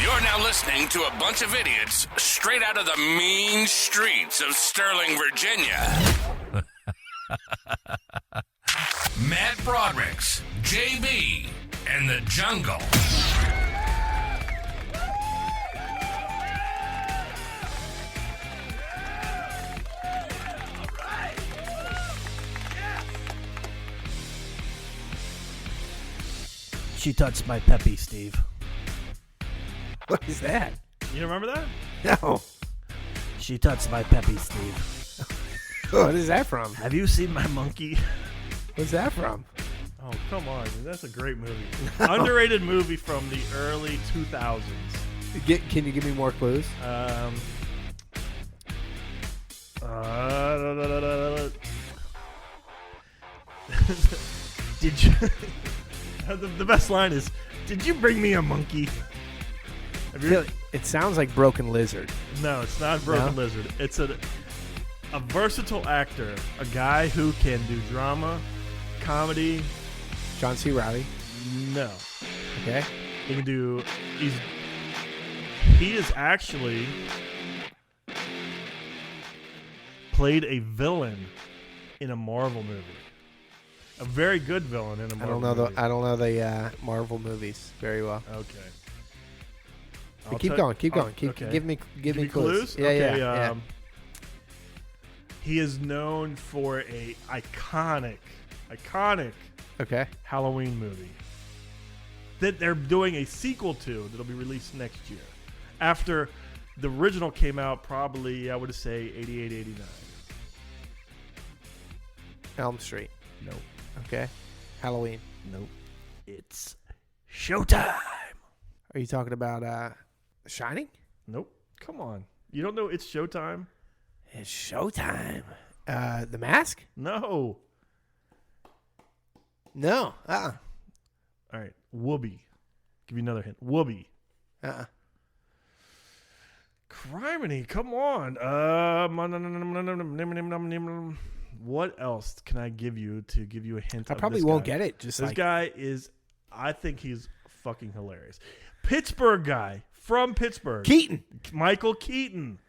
You're now listening to a bunch of idiots straight out of the mean streets of Sterling, Virginia. Matt Broderick's JB and the Jungle. She touched my peppy, Steve. What is that? You remember that? No. She touched my peppy, Steve. What is that from? Have you seen my monkey? What's that from? Oh, come on. Dude. That's a great movie. Underrated movie from the early 2000s. Can you give me more clues? Did you... the best line is, "Did you bring me a monkey?" It sounds like Broken Lizard. No, it's not Broken Lizard. It's a versatile actor, a guy who can do drama, comedy. John C. Reilly. No. Okay. He can do... He is actually played a villain in a Marvel movie. A very good villain in a Marvel movie. I don't know the Marvel movies very well. Okay. Keep going. Okay. Give me clues. Yeah, Okay, yeah. He is known for a iconic Okay. Halloween movie that they're doing a sequel to that'll be released next year. After the original came out, probably I would say 88, 89. Elm Street. Nope. Okay. Halloween. Nope. It's showtime. Are you talking about Shining? Nope. Come on. You don't know It's Showtime? It's showtime. The Mask? No. No. All right. Whoopi. Give you another hint. Whoopi. Criminy, come on. What else can I give you to give you a hint? I probably won't get it. This guy is, I think he's fucking hilarious. Pittsburgh guy from Pittsburgh. Keaton. Michael Keaton.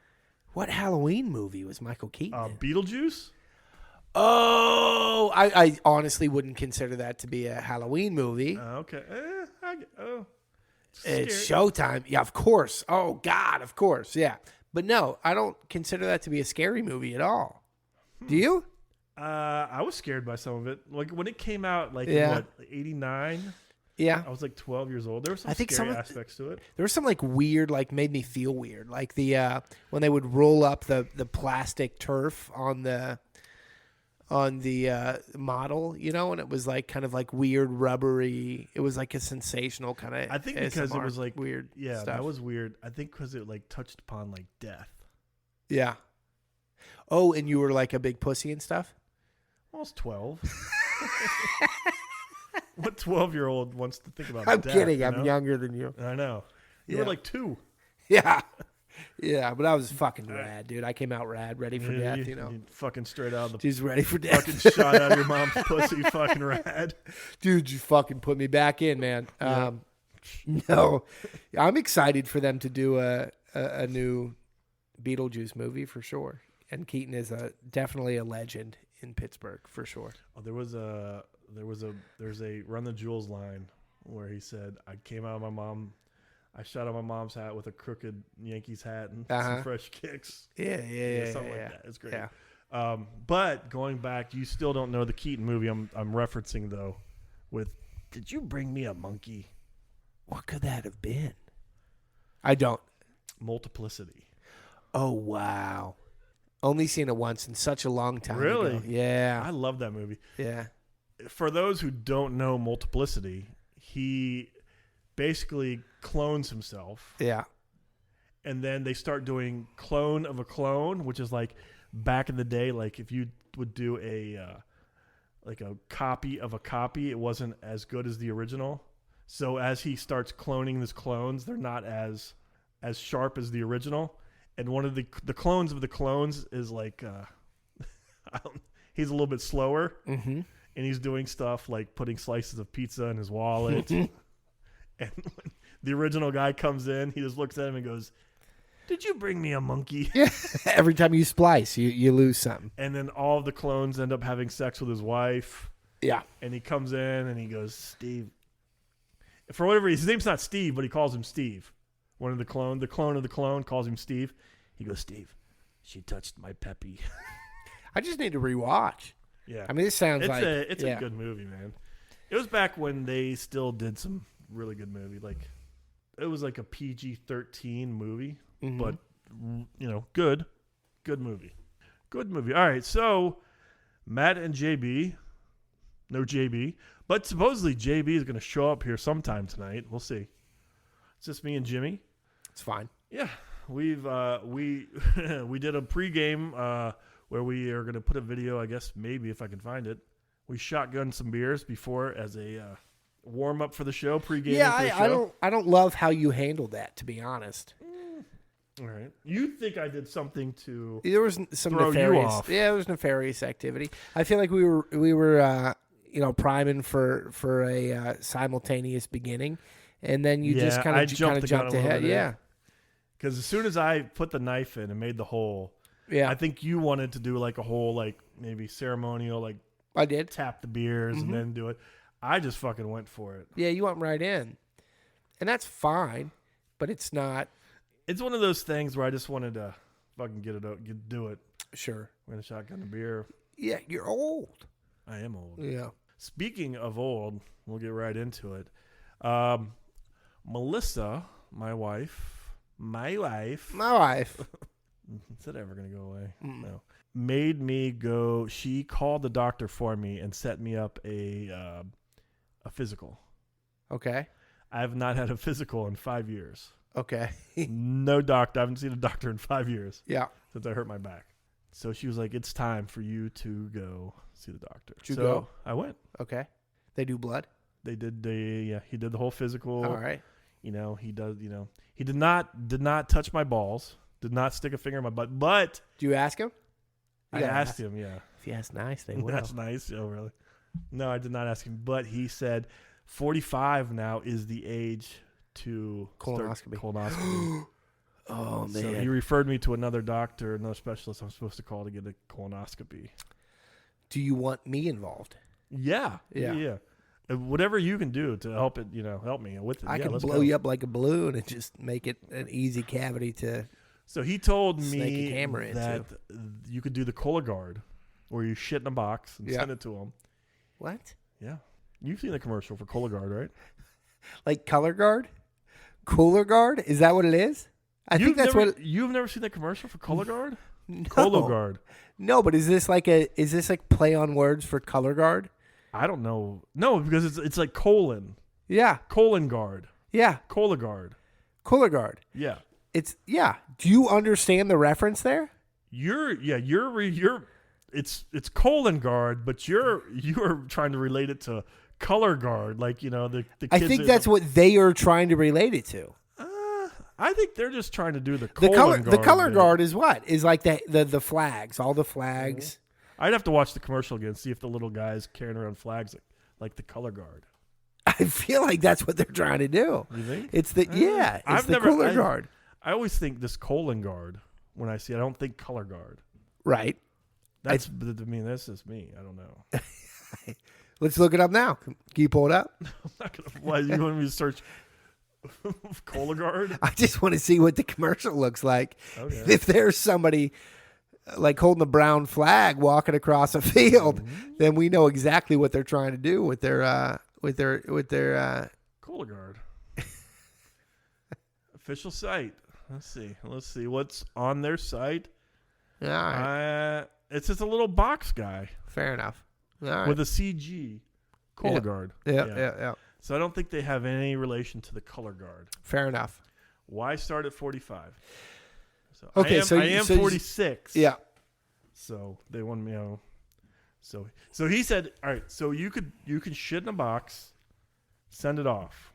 What Halloween movie was Michael Keaton in? Beetlejuice. Oh, I honestly wouldn't consider that to be a Halloween movie. Okay. It's Showtime. Yeah, of course. Oh, God, of course. Yeah. But no, I don't consider that to be a scary movie at all. Do you? I was scared by some of it. Like when it came out, like 89? Yeah. I was like 12 years old. There were some scary aspects to it. There was some like weird, like made me feel weird. Like the when they would roll up the plastic turf on the model, you know, and it was like kind of like weird rubbery. It was like a sensational kind of. I think because it was like weird. Yeah, stuff. that was weird. I think because it like touched upon like death. Yeah. Oh, and you were like a big pussy and stuff? Well, I was 12. What 12-year-old wants to think about I'm death? kidding. You I'm know? younger than you. I know. You Yeah. were like 2. Yeah. Yeah, but I was fucking rad, dude. I came out rad, ready for death, you know. You fucking straight out of the She's ready for death. fucking shot out of your mom's pussy, fucking rad. Dude, you fucking put me back in, man. Yeah. No, I'm excited for them to do a new Beetlejuice movie for sure. And Keaton is definitely a legend in Pittsburgh for sure. Oh, there's a Run the Jewels line where he said, I shot out my mom's hat with a crooked Yankees hat and some fresh kicks. Yeah. Something like that. It's great. Yeah. But going back, you still don't know the Keaton movie I'm referencing though with Did You Bring Me a Monkey? What could that have been? I don't. Multiplicity. Oh, wow. Only seen it once in such a long time. Really? Ago. Yeah. I love that movie. Yeah. For those who don't know Multiplicity, he basically clones himself. Yeah. And then they start doing clone of a clone, which is like back in the day, like if you would do a copy of a copy, it wasn't as good as the original. So as he starts cloning his clones, they're not as sharp as the original. And one of the clones of the clones is like, he's a little bit slower. Mm-hmm. And he's doing stuff like putting slices of pizza in his wallet. And the original guy comes in. He just looks at him and goes, "Did you bring me a monkey?" Yeah. Every time you splice, you lose something. And then all of the clones end up having sex with his wife. Yeah. And he comes in and he goes, "Steve." For whatever reason, his name's not Steve, but he calls him Steve. One of the clone of the clone calls him Steve. He goes, "Steve, she touched my peppy." I just need to rewatch. Yeah. I mean, this sounds like it's a good movie, man. It was back when they still did some really good movie. Like, it was like a PG-13 movie, but good movie. Good movie. All right, so Matt and JB, no JB, but supposedly JB is going to show up here sometime tonight. We'll see. It's just me and Jimmy. It's fine. Yeah, we've we did a pregame where we are going to put a video. I guess maybe if I can find it. We shotgunned some beers before as a warm up for the show. Pregame. Yeah, for the show. I don't love how you handled that, to be honest. All right, you think I did something to? There was some throw you nefarious. off. Yeah, there was nefarious activity. I feel like we were priming for a simultaneous beginning, and then you just kind I of jumped ahead. Yeah, because as soon as I put the knife in and made the hole, yeah, I think you wanted to do like a whole like maybe ceremonial like I did. tap the beers and then do it. I just fucking went for it. Yeah, you went right in, and that's fine, but it's not. It's one of those things where I just wanted to fucking do it. Sure. We're gonna shotgun the beer. Yeah, you're old. I am old. Yeah. Speaking of old, we'll get right into it. Melissa, my wife. My wife. Is that ever going to go away? No. Made me go. She called the doctor for me and set me up a physical. Okay. I have not had a physical in 5 years. Okay. No doctor. I haven't seen a doctor in 5 years Yeah. since I hurt my back. So she was like, "It's time for you to go see the doctor." Did you so go? I went. Okay. They do blood. They did. He did the whole physical. All right. He does. He did not touch my balls. Did not stick a finger in my butt. But Do you ask him? I asked him. Yeah, If you ask nice, they will. that's nice. Oh, really? No, I did not ask him. But he said 45 now is the age to start Colonoscopy. colonoscopy. Oh man. So he referred me to another doctor, another specialist I'm supposed to call to get a colonoscopy. Do you want me involved? Yeah. Whatever you can do to help it, help me with it. I can let's blow go. you up like a balloon and just make it an easy cavity to. So he told Snake a me camera into. that you could do the Cologuard, where you shit in a box and Yeah. send it to him. What? Yeah. You've seen the commercial for Cologuard, right? Like color guard? Cooler guard? Is that what it is? I think that's what. You've never seen that commercial for Cologuard? No. Cologuard. No, but is this like play on words for color guard? I don't know. No, because it's like colon guard, Yeah. Cologuard. Cooler guard. Yeah. Do you understand the reference there? It's colon guard, but you're trying to relate it to color guard, like the kids. I think that's what they are trying to relate it to. I think they're just trying to do the The colon color guard. the color guard is what? Is like the flags, all the flags. I'd have to watch the commercial again, see if the little guy's carrying around flags like the color guard. I feel like that's what they're trying to do. You think? It's the cooler guard. I always think this colon guard when I see it. I don't think color guard. Right. That's just me. I don't know. Let's look it up now. Can you pull it up? I'm not gonna. Why you want me to search Cologuard? I just want to see what the commercial looks like. Okay. If there's somebody like holding a brown flag walking across a field, then we know exactly what they're trying to do with their Cologuard. Official site. Let's see what's on their site. All right. It's just a little box guy Fair enough. All right. with a CG Cologuard. Yeah. So I don't think they have any relation to the color guard. Fair enough. Why start at 45? So Okay, I am 46. Yeah. So they want me. So he said, all right. So you can shit in a box, send it off.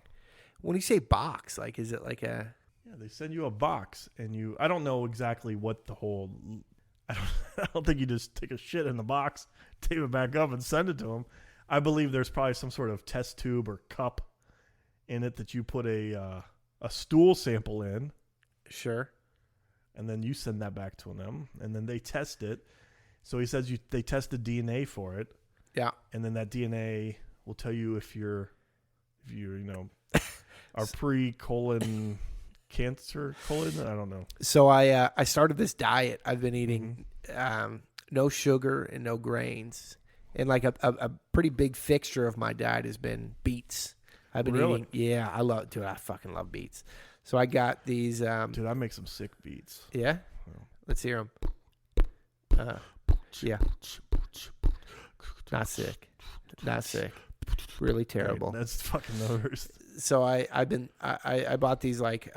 When you say box, like, is it like a? Yeah, they send you a box, and I don't know exactly what the whole. I don't think you just take a shit in the box, tape it back up, and send it to them. I believe there's probably some sort of test tube or cup in it that you put a a stool sample in, Sure. and then you send that back to them, and then they test it. So he says they test the DNA for it, Yeah. and then that DNA will tell you if you're are pre-colon cancer colon. I don't know. So I started this diet. I've been eating no sugar and no grains, and like a pretty big fixture of my diet has been beets. I've been Really? eating. Yeah, I fucking love beets. So I got these. Dude, I make some sick beats. Yeah, let's hear them. Yeah, not sick, really terrible. Right, that's fucking the worst. So I bought these like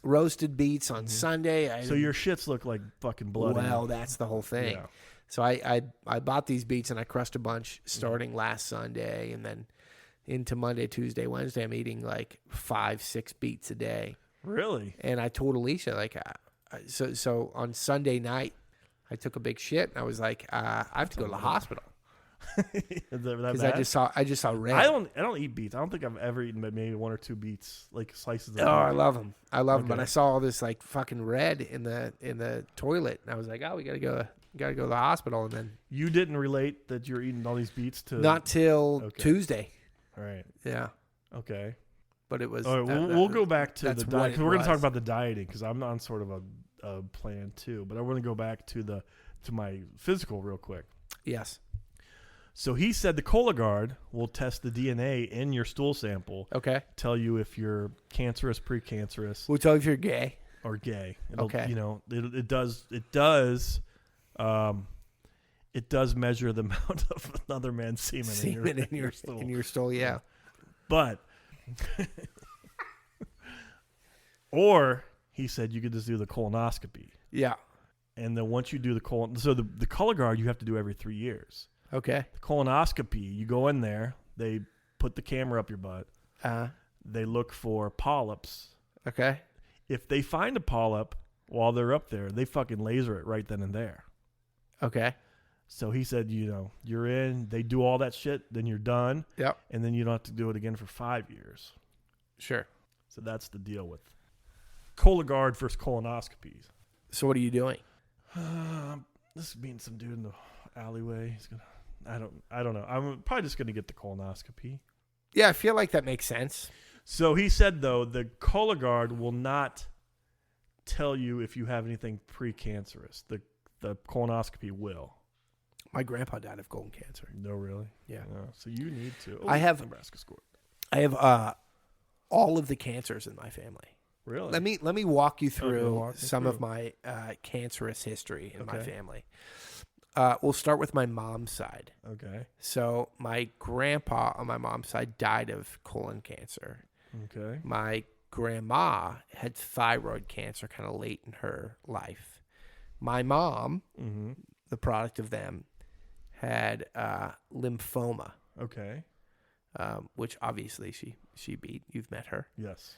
roasted beets on Sunday. So your shits look like fucking blood. Well, that's the whole thing. Yeah. So I bought these beets and I crushed a bunch starting last Sunday, and then into Monday, Tuesday, Wednesday, I'm eating like 5-6 beets a day. Really? And I told Alicia so on Sunday night I took a big shit and I was like I have to go to the hospital Is that because bad? I just saw red. I don't eat beets. I don't think I've ever eaten maybe 1 or 2 beets, like slices of Oh, I beet. love them. But Okay. I saw all this like fucking red in the toilet, and I was like, oh, we gotta go to the hospital. And then You didn't relate that you're eating all these beets to not till Okay. Tuesday. All right. Yeah, Okay. but it was. All right, we'll go back to that's the what diet. it 'Cause we're going to talk was. about the dieting because I'm on sort of a plan too. But I want to go back to my physical real quick. Yes. So he said the Cologuard will test the DNA in your stool sample, Okay. tell you if you're cancerous, precancerous, We'll tell you if you're gay. or gay. Okay. You know, it does measure the amount of another man's semen in your stool. in your stool. Yeah. But, or he said you could just do the colonoscopy. Yeah. And then once you do the colon, so the Cologuard you have to do every 3 years. Okay. The colonoscopy, you go in there, they put the camera up your butt, Uh. they look for polyps. Okay. If they find a polyp while they're up there, they fucking laser it right then and there. Okay. So he said, you're in, they do all that shit, then you're done, Yep. and then you don't have to do it again for 5 years. Sure. So that's the deal with Cologuard versus colonoscopies. So what are you doing? This is meeting some dude in the alleyway. He's gonna. I don't know. I'm probably just gonna get the colonoscopy. Yeah, I feel like that makes sense. So he said though the Cologuard will not tell you if you have anything precancerous. The colonoscopy will. My grandpa died of colon cancer. No, really. Yeah. No, so you need to. I have- Nebraska scored. I have all of the cancers in my family. Really. Let me walk you Okay, through walk me some through. of my cancerous history in my Okay. family. We'll start with my mom's side. Okay. So my grandpa on my mom's side died of colon cancer. Okay. My grandma had thyroid cancer kind of late in her life. My mom, Mm-hmm. the product of them, had lymphoma, Okay. which obviously she beat. You've met her. Yes.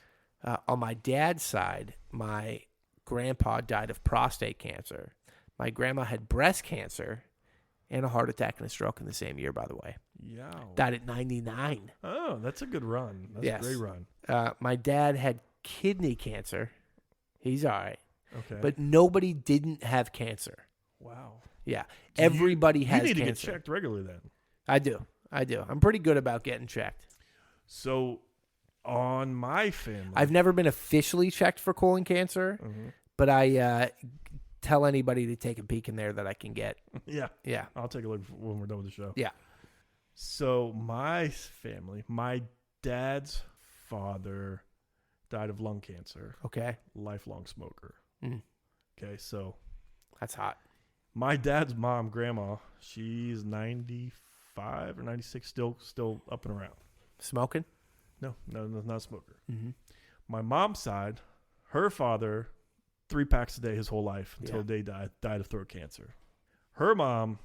On my dad's side, my grandpa died of prostate cancer. My grandma had breast cancer and a heart attack and a stroke in the same year, by the way. Yeah. Died at 99. Oh, that's a good run. That's Yes. a great run. My dad had kidney cancer. He's all right. Okay. But nobody didn't have cancer. wow. Yeah. Do you- Everybody has You need to get cancer. checked regularly then. I do. I'm pretty good about getting checked. So, on my family, I've never been officially checked for colon cancer, Mhm. but I tell anybody to take a peek in there that I can get. Yeah, Yeah. I'll take a look when we're done with the show. Yeah. So my family, my dad's father died of lung cancer, Okay. lifelong smoker. Mm. Okay, so That's hot. my dad's mom, grandma, she's 95 or 96, still up and around. Smoking? No, not a smoker. Mm-hmm. My mom's side, her father, 3 packs a day his whole life until Yeah. the day died of throat cancer. Her mom,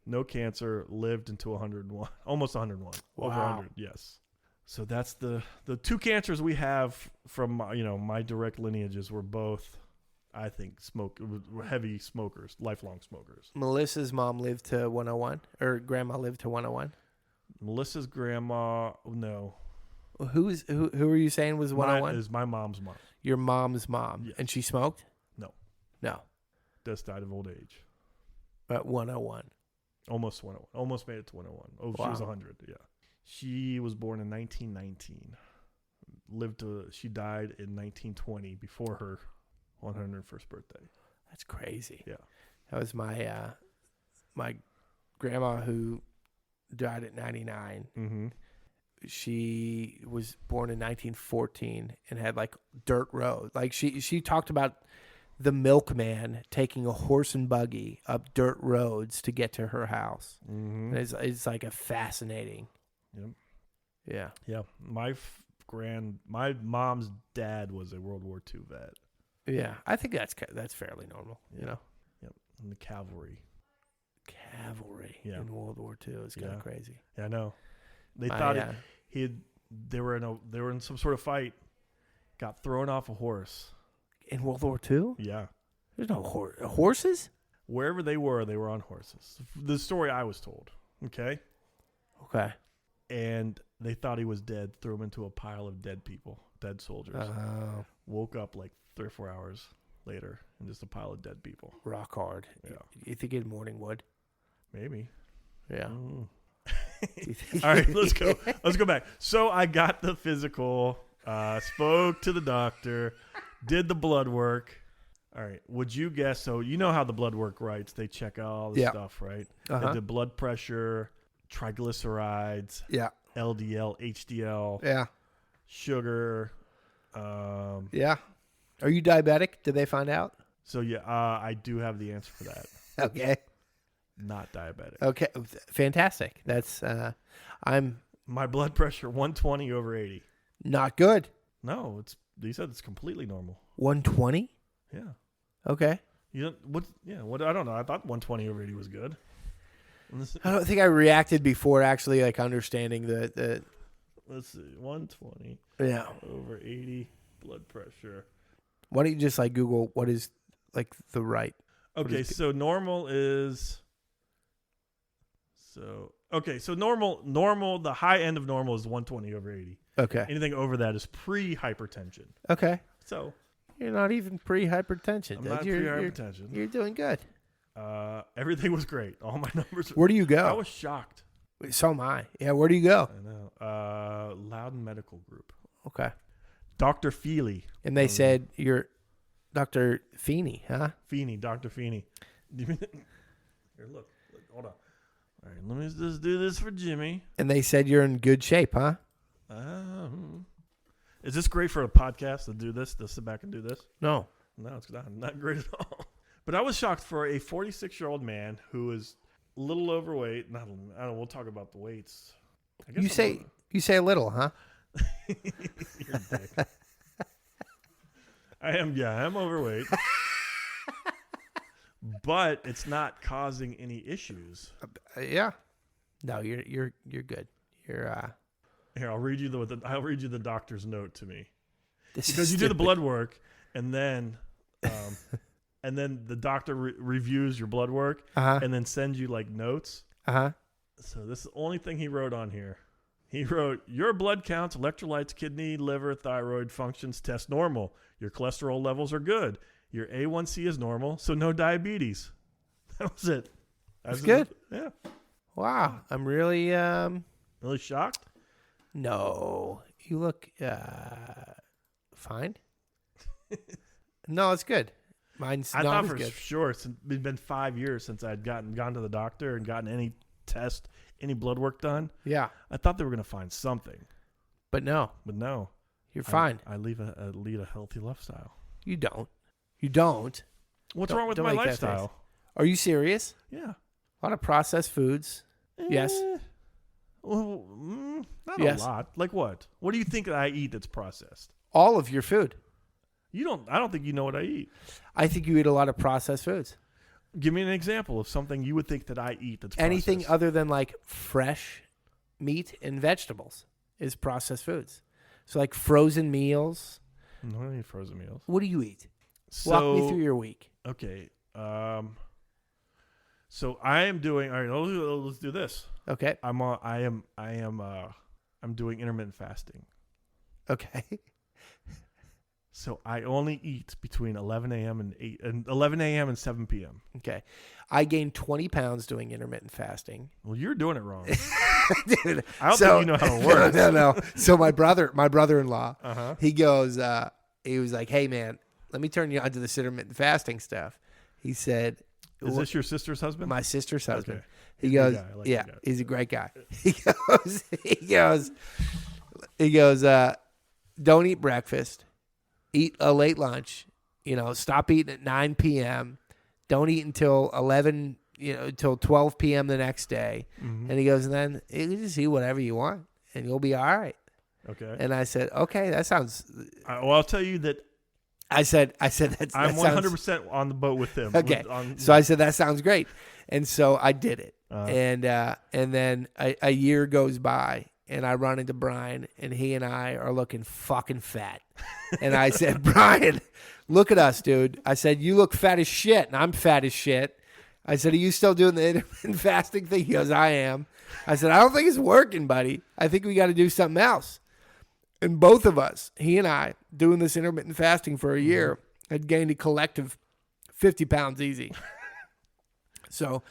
no cancer, lived until 101, almost 101, over Wow. 100. Yes. So that's the 2 cancers we have from my direct lineages were both, I think, were heavy smokers, lifelong smokers. Melissa's mom lived to 101, or grandma lived to 101. Melissa's grandma, no. Who are you saying was 101? Is my mom's mom. Your mom's mom. Yes. And she smoked? No. No. Just died of old age. At 101. Almost 101. Almost made it to 101. Oh, Wow. she was 100. Yeah. She was born in 1919. She died in 1920 before her 101st birthday. That's crazy. Yeah. That was my my grandma who died at 99. Mm-hmm. She was born in 1914 and had like dirt road. Like she talked about the milkman taking a horse and buggy up dirt roads to get to her house. Mm-hmm. And it's like a fascinating. Yep. Yeah. Yeah. My mom's dad was a World War II vet. Yeah. I think that's fairly normal, you know. Yep. In the cavalry. Cavalry Yeah. in World War II is kind of crazy. Yeah, I know. They thought they were in some sort of fight, got thrown off a horse. In World War II? Yeah. There's no horses? Wherever they were on horses. The story I was told. Okay. Okay. And they thought he was dead, threw him into a pile of dead people, dead soldiers. Woke up like 3 or 4 hours later and just a pile of dead people. Rock hard. Yeah. You think he had morning wood? Maybe. Yeah. All right, let's go. Let's go back. So I got the physical, spoke to the doctor, did the blood work. All right. Would you guess? So you know how the blood work writes. They check out all the stuff, right? Uh-huh. They did blood pressure, triglycerides, Yeah. LDL, HDL, Yeah. sugar. Yeah. Are you diabetic? Did they find out? So yeah, I do have the answer for that. Okay. Not diabetic. Okay. Fantastic. That's My blood pressure 120/80. not good. No, they said it's completely normal. 120? Yeah. Okay. You don't, what? Yeah. What? I don't know. I thought 120/80 was good. I don't think I reacted before actually like understanding the Let's see. 120 yeah. over 80 blood pressure. Why don't you just like Google what is like the right? Okay, so normal is so normal the high end of normal is 120/80. Okay. Anything over that is pre-hypertension. Okay. So You're not even pre-hypertension. I'm dude. not pre-hypertension. You're doing good. Everything was great. All my numbers. Where do you go? I was shocked. So am I. Yeah, where do you go? I know. Loudon Medical Group. Okay. Dr. Feely. And they said you're Dr. Feeney, huh? Feeney, Dr. Feeney. Here, look, hold on. All right, let me just do this for Jimmy. And they said you're in good shape, huh? Is this great for a podcast to do this? To sit back and do this? No. No, it's not great at all. But I was shocked for a 46-year-old man who is a little overweight. I don't know. We'll talk about the weights. I guess You say a little, huh? You're a dick. I'm overweight. But it's not causing any issues. Yeah. No, you're good. You're Here, I'll read you the doctor's note to me. this Because is you do the stupid. blood work and then the doctor reviews your blood work and then sends you like notes. Uh-huh. So this is the only thing he wrote on here. He wrote, your blood counts, electrolytes, kidney, liver, thyroid functions test normal. Your cholesterol levels are good. Your A1C is normal, so no diabetes. That was it. That's good. Yeah. Wow. I'm really Really shocked? no. You look fine. No, it's good. Mine's I not thought as for good. sure it's been 5 years since I'd gone to the doctor and gotten any test, any blood work done. Yeah. I thought they were going to find something, But no. but no. You're fine. I lead a healthy lifestyle. You don't. You don't. What's Don't- wrong with don't my make that face. lifestyle? Are you serious? Yeah. A lot of processed foods. Yes. Well, not Yes. a lot. Like what? What do you think that I eat that's processed? All of your food. I don't think you know what I eat. I think you eat a lot of processed foods. Give me an example of something you would think that I eat that's Anything processed. other than like fresh meat and vegetables is processed foods. So like frozen meals. No, I don't eat frozen meals. What do you eat? So, Walk me through your week. Okay. So I am doing. All right. Let's do this. Okay. I'm doing intermittent fasting. Okay. So I only eat between 11 a.m. and 11 a.m. and 7 p.m. Okay. I gained 20 pounds doing intermittent fasting. Well, you're doing it wrong. Dude, I don't think you know how it works. No. So my brother-in-law, Uh-huh. he goes, he was like, hey man, let me turn you on to this intermittent fasting stuff. He said, Is this your sister's husband? my sister's husband. Okay. He He's a goes, good guy. I like yeah, that guy. he's a great guy. He goes, don't eat breakfast, eat a late lunch, stop eating at 9 p.m. Don't eat until 11, until 12 p.m. the next day. Mm-hmm. And he goes, and then you can just eat whatever you want and you'll be all right. Okay. And I said, okay, that sounds, Well, I'll tell you that I said that I'm sounds, 100% on the boat with him. Okay. So I said, that sounds great. And so I did it. And then a year goes by and I run into Brian and he and I are looking fucking fat. And I said, Brian, look at us, dude. I said, you look fat as shit and I'm fat as shit. I said, are you still doing the intermittent fasting thing? He goes, I am. I said, I don't think it's working, buddy. I think we got to do something else. And both of us, he and I, doing this intermittent fasting for a year, had gained a collective 50 pounds easy. So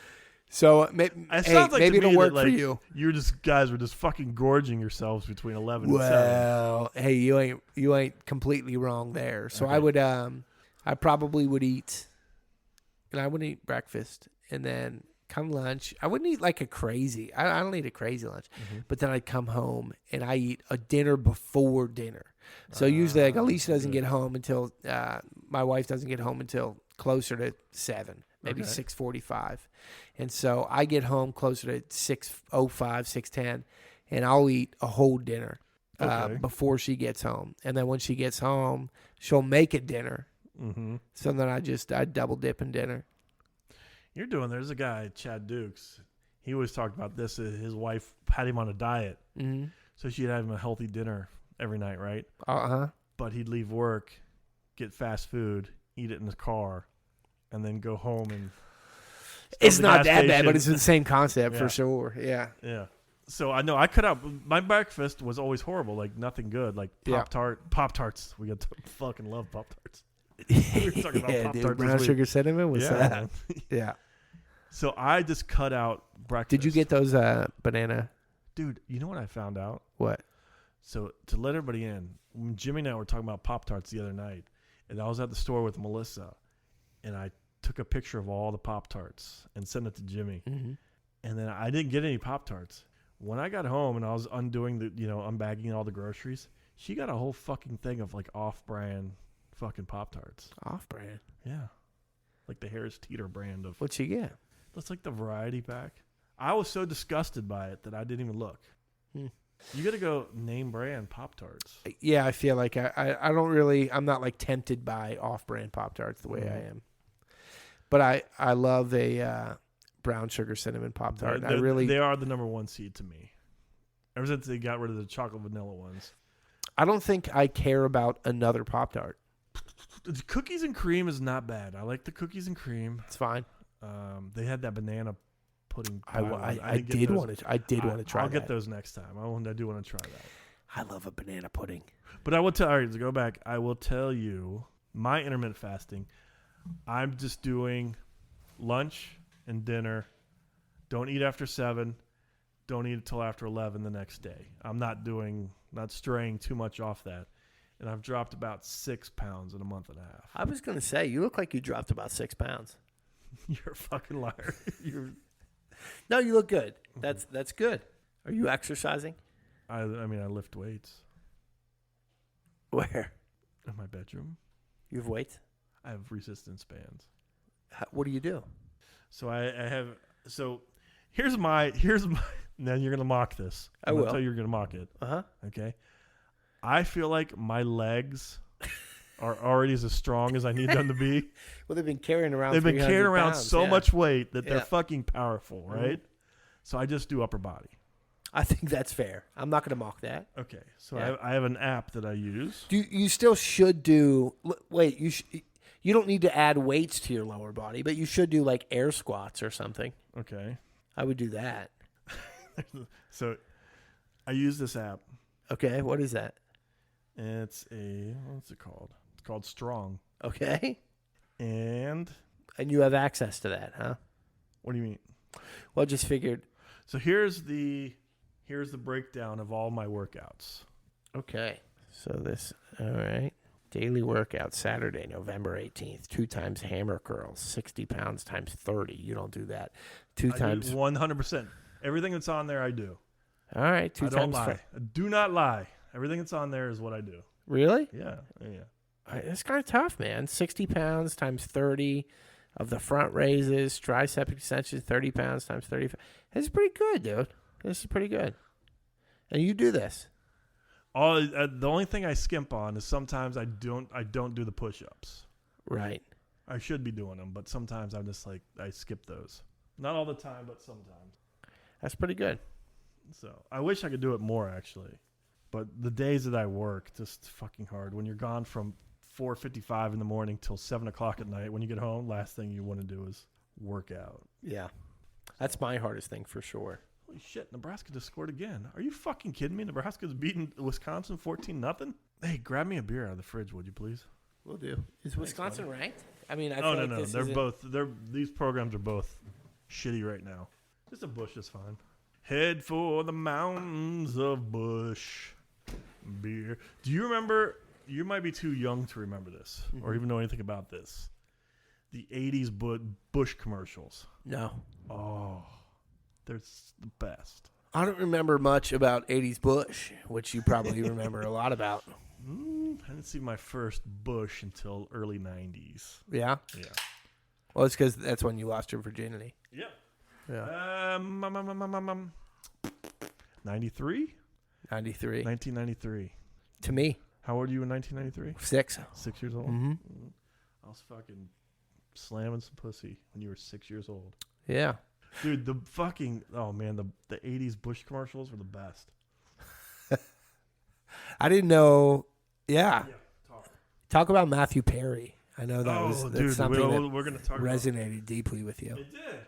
It sounds like maybe to me it'll work that, for you. You guys were just fucking gorging yourselves between 11 and 7. Well, hey, you ain't completely wrong there. So Okay. I probably would eat, and I would eat breakfast, and then come lunch. I wouldn't eat like a crazy. I don't eat a crazy lunch, but then I'd come home and I eat a dinner before dinner. So usually, like Alicia doesn't get home until my wife doesn't get home until closer to 7, maybe Okay. 6:45, and so I get home closer to 6:05, 6:10, and I'll eat a whole dinner Okay. before she gets home, and then when she gets home, she'll make a dinner. Mm-hmm. So then I double dip in dinner. There's a guy, Chad Dukes. He always talked about this. His wife had him on a diet. Mm-hmm. So she'd have him a healthy dinner every night, right? Uh-huh. But he'd leave work, get fast food, eat it in the car, and then go home and... It's the not gas that bad, station. but it's the same concept Yeah. for sure. Yeah. Yeah. So I know I cut out... My breakfast was always horrible, like nothing good. Like Yeah. Pop-Tarts. We got to fucking love Pop-Tarts. We were talking about Yeah, Pop-Tarts dude, this brown week. sugar cinnamon was Yeah, that? man. Yeah. So I just cut out breakfast. Did you get those banana? Dude, you know what I found out? What? So to let everybody in, when Jimmy and I were talking about Pop-Tarts the other night, and I was at the store with Melissa, and I took a picture of all the Pop-Tarts and sent it to Jimmy. Mm-hmm. And then I didn't get any Pop-Tarts. When I got home and I was undoing unbagging all the groceries, she got a whole fucking thing of like off-brand fucking Pop-Tarts. Off-brand. Yeah. Like the Harris Teeter brand of... What'd you get? That's like the variety pack. I was so disgusted by it that I didn't even look. You got to go name brand Pop-Tarts. Yeah, I feel like I don't really... I'm not like tempted by off-brand Pop-Tarts the way I am. But I love a brown sugar cinnamon Pop-Tart. They are the number one seed to me. Ever since they got rid of the chocolate vanilla ones. I don't think I care about another Pop-Tart. The cookies and cream is not bad. I like the cookies and cream. It's fine. They had that banana pudding. I did want to try. I'll get those next time. I do want to try that. I love a banana pudding. But I will tell. All right, to go back, I will tell you my intermittent fasting. I'm just doing lunch and dinner. Don't eat after 7. Don't eat until after 11 the next day. I'm not straying too much off that. And I've dropped about 6 pounds in a month and a half. I was going to say, you look like you dropped about 6 pounds. You're a fucking liar. No, you look good. That's good. Are you exercising? I mean, I lift weights Where? in my bedroom. You have weights? I have resistance bands. What do you do? So I have. So here's my. Now you're gonna mock this. I I'm gonna will. tell you you're gonna mock it. Uh-huh. Okay. I feel like my legs are already as strong as I need them to be. Well, they've been carrying around. They've been carrying around pounds, so yeah. much weight that they're Yeah. fucking powerful, right? So I just do upper body. I think that's fair. I'm not going to mock that. Okay. So Yeah. I have an app that I use. You still should do. Wait, you don't need to add weights to your lower body, but you should do like air squats or something. Okay. I would do that. So I use this app. Okay, what is that? It's what's it called? It's called Strong. Okay. And You have access to that, huh? what do you mean? Well, just figured. So here's the breakdown of all my workouts. Okay. So all right. Daily workout, Saturday, November 18th. 2 times hammer curls, 60 pounds times 30. You don't do that. 2 times. 100%. Everything that's on there, I do. All right. 2 I times. don't lie. I do not lie. Everything that's on there is what I do. Really? Yeah. It's kind of tough, man. 60 pounds times 30 of the front raises, tricep extension, 30 pounds times 30. It's pretty good, dude. This is pretty good. And you do this. The only thing I skimp on is sometimes I don't do the push-ups. Right. I should be doing them, but sometimes I'm just like, I skip those. Not all the time, but sometimes. That's pretty good. So I wish I could do it more, actually. But the days that I work, just fucking hard. When you're gone from 4:55 in the morning till 7 o'clock at night, when you get home, last thing you want to do is work out. Yeah. That's my hardest thing for sure. Holy shit, Nebraska just scored again. Are you fucking kidding me? Nebraska's beating Wisconsin 14-0? Hey, grab me a beer out of the fridge, would you please? Will do. Is Wisconsin ranked? I mean, I No. These programs are both shitty right now. Just a Bush is fine. Head for the mountains of Bush beer. Do you remember? You might be too young to remember this or even know anything about this. The 80s Bush commercials. No. Oh, they're the best. I don't remember much about 80s Bush, which you probably remember a lot about. I didn't see my first Bush until early 90s. Yeah? Yeah. Well, it's because that's when you lost your virginity. Yep. Yeah. 93? 93. 1993. To me. How old were you in 1993? 6. 6 years old? Mm-hmm. I was fucking slamming some pussy when you were 6 years old. Yeah. Dude, the 80s Bush commercials were the best. I didn't know. Yeah. Talk about Matthew Perry. I know that's something that we're gonna talk resonated deeply with you. It did.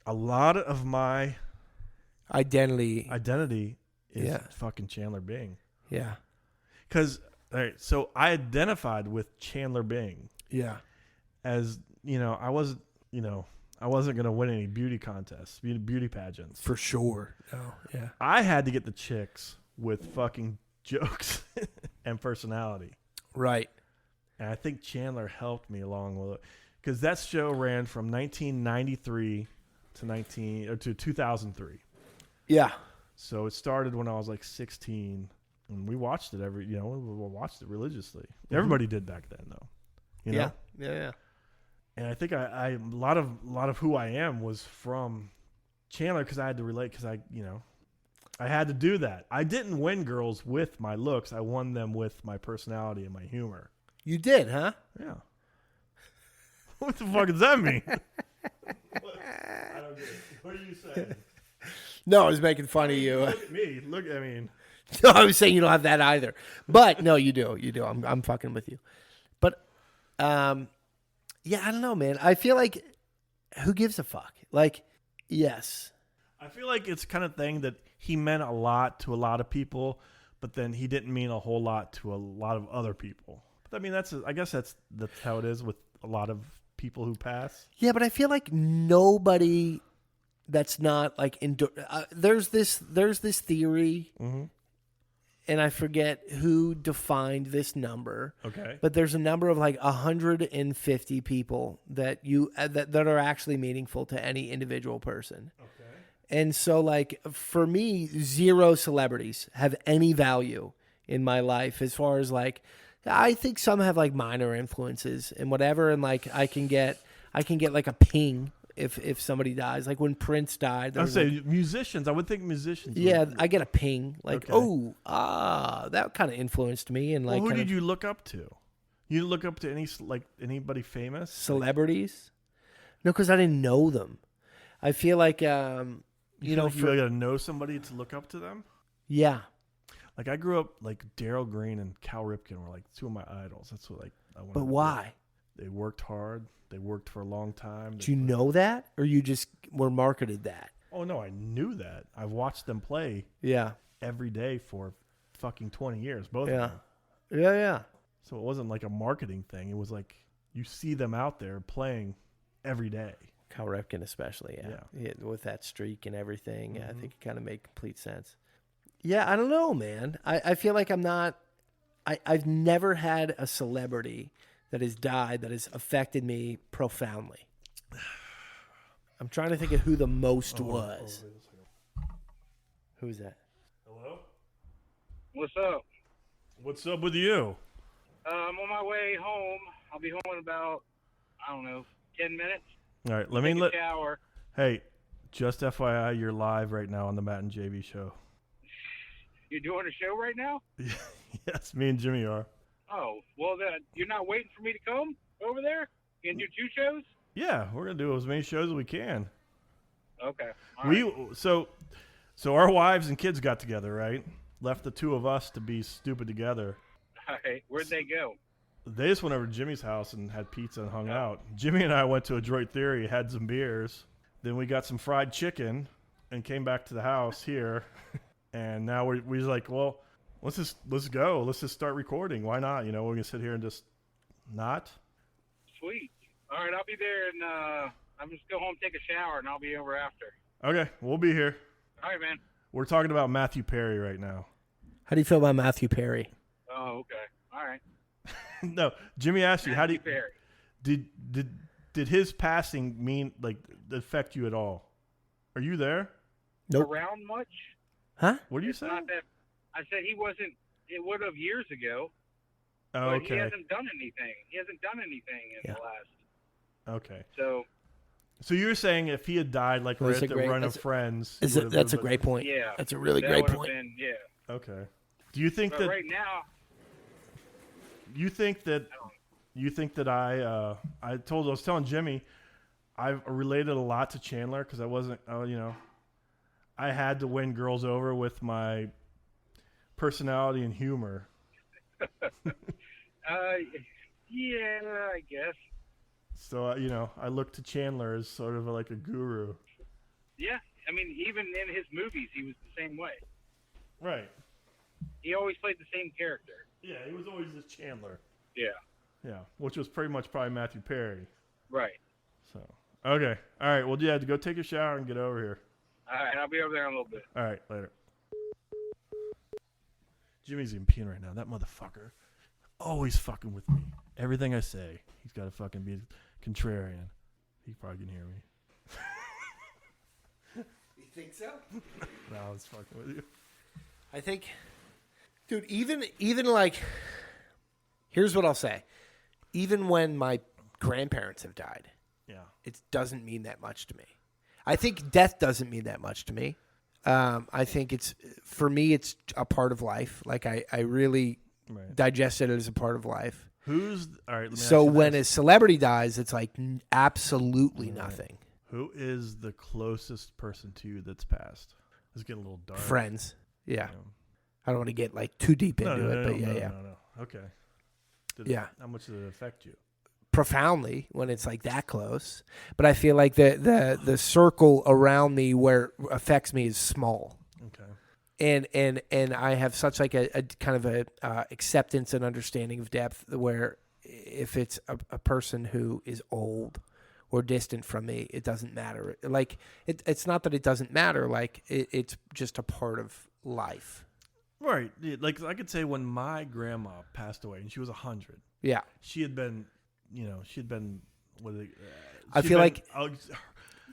A lot of my Identity is fucking Chandler Bing. Yeah. Because, all right, so I identified with Chandler Bing. Yeah. As, I wasn't going to win any beauty contests, beauty pageants. For sure. Oh, yeah. I had to get the chicks with fucking jokes and personality. Right. And I think Chandler helped me along with it. Because that show ran from 1993 to 2003. Yeah. So it started when I was like 16, and we watched it we watched it religiously. Mm-hmm. Everybody did back then, though. Yeah. And I think a lot of who I am was from Chandler because I had to relate because I had to do that. I didn't win girls with my looks. I won them with my personality and my humor. You did, huh? Yeah. What the fuck does that mean? I don't get it. What are you saying? No, I was making fun of you. Look at me. No, I was saying you don't have that either. But no, you do. You do. I'm fucking with you. But yeah, I don't know, man. I feel like who gives a fuck? Like, yes. I feel like it's kind of thing that he meant a lot to a lot of people, but then he didn't mean a whole lot to a lot of other people. But I mean, I guess that's how it is with a lot of people who pass. Yeah, but I feel like nobody that's not like there's this theory, mm-hmm. and I forget who defined this number. Okay, but there's a number of like 150 people that that are actually meaningful to any individual person. Okay, and so like for me, 0 celebrities have any value in my life as far as like. I think some have like minor influences and whatever, and like I can get like a ping if somebody dies. Like when Prince died, I would say musicians. I would think musicians. Yeah, I get a ping. Like that kind of influenced me. And like, who did you look up to? You look up to anybody famous? Celebrities? No, because I didn't know them. I feel like you gotta know somebody to look up to them. Yeah. Like I grew up like Daryl Green and Cal Ripken were like 2 of my idols. That's what I wanted. But why? They worked hard. They worked for a long time. Did you know that, or you just were marketed that? Oh no, I knew that. I've watched them play. Yeah. Every day for fucking 20 years, both of Yeah. them. Yeah. So it wasn't like a marketing thing. It was like you see them out there playing every day. Cal Ripken especially, yeah. With that streak and everything, I think it kind of made complete sense. Yeah, I don't know, man. I feel like I've never had a celebrity that has died that has affected me profoundly. I'm trying to think of who the most was. Who's that? Hello? What's up? What's up with you? I'm on my way home. I'll be home in about, 10 minutes. All right, Take a shower. Hey, just FYI, you're live right now on the Matt and JV show. You're doing a show right now? Yes, me and Jimmy are. Oh, well, you're not waiting for me to come over there? You can do 2 shows? Yeah, we're gonna do as many shows as we can. Okay. All right. So our wives and kids got together, right? Left the two of us to be stupid together. All right. Where'd they go? They just went over to Jimmy's house and had pizza and hung out. Jimmy and I went to Adroit Theory, had some beers. Then we got some fried chicken and came back to the house here. And now we're just like, well, let's go. Let's just start recording. Why not? We're going to sit here and just not. Sweet. All right. I'll be there and I'm just go home, take a shower, and I'll be over after. Okay, we'll be here. All right, man. We're talking about Matthew Perry right now. How do you feel about Matthew Perry? Oh, okay. All right. No, Jimmy asked you, Matthew Perry. Did his passing mean affect you at all? Are you there? Nope. Around much? Huh? What are you It's saying? not that. I said he wasn't. It would have years ago. Oh, But he okay. hasn't done anything. He hasn't done anything in the last. Okay. So you're saying if he had died right That's at a the great- run of that's a- Friends, That's a great point. yeah, That's a really that great would have point. been Okay. Do you think But that right now, you think that I was telling Jimmy I related a lot to Chandler because I wasn't I had to win girls over with my personality and humor. yeah, I guess. So I look to Chandler as sort of like a guru. Yeah, I mean, even in his movies, he was the same way. Right. He always played the same character. Yeah, he was always this Chandler. Yeah, Yeah, which was pretty much probably Matthew Perry. right. So okay, all right. Well, yeah, to go take a shower and get over here. All right, I'll be over there in a little bit. All right, later. Jimmy's even peeing right now. That motherfucker. Always fucking with me. Everything I say, he's got to fucking be contrarian. He probably can hear me. You think so? No, I was fucking with you. I think, dude, even like, here's what I'll say. Even when my grandparents have died, Yeah. it doesn't mean that much to me. I think death doesn't mean that much to me. I think for me, it's a part of life. Like I really digested it as a part of life. All right? Let me So ask you when this. a celebrity dies, it's like absolutely nothing. Who is the closest person to you that's passed? It's getting a little dark. Friends, yeah. Yeah. I don't want to get like too deep into it, but yeah. No. Okay. Yeah. How much did it affect you? Profoundly when it's like that close, but I feel like the circle around me where it affects me is small. Okay. And I have such like a kind of a acceptance and understanding of depth where if it's a person who is old or distant from me, it doesn't matter. Like it's not that it doesn't matter. Like it's just a part of life. Right. Yeah, like I could say when my grandma passed away and she was 100. Yeah. She had been, I feel like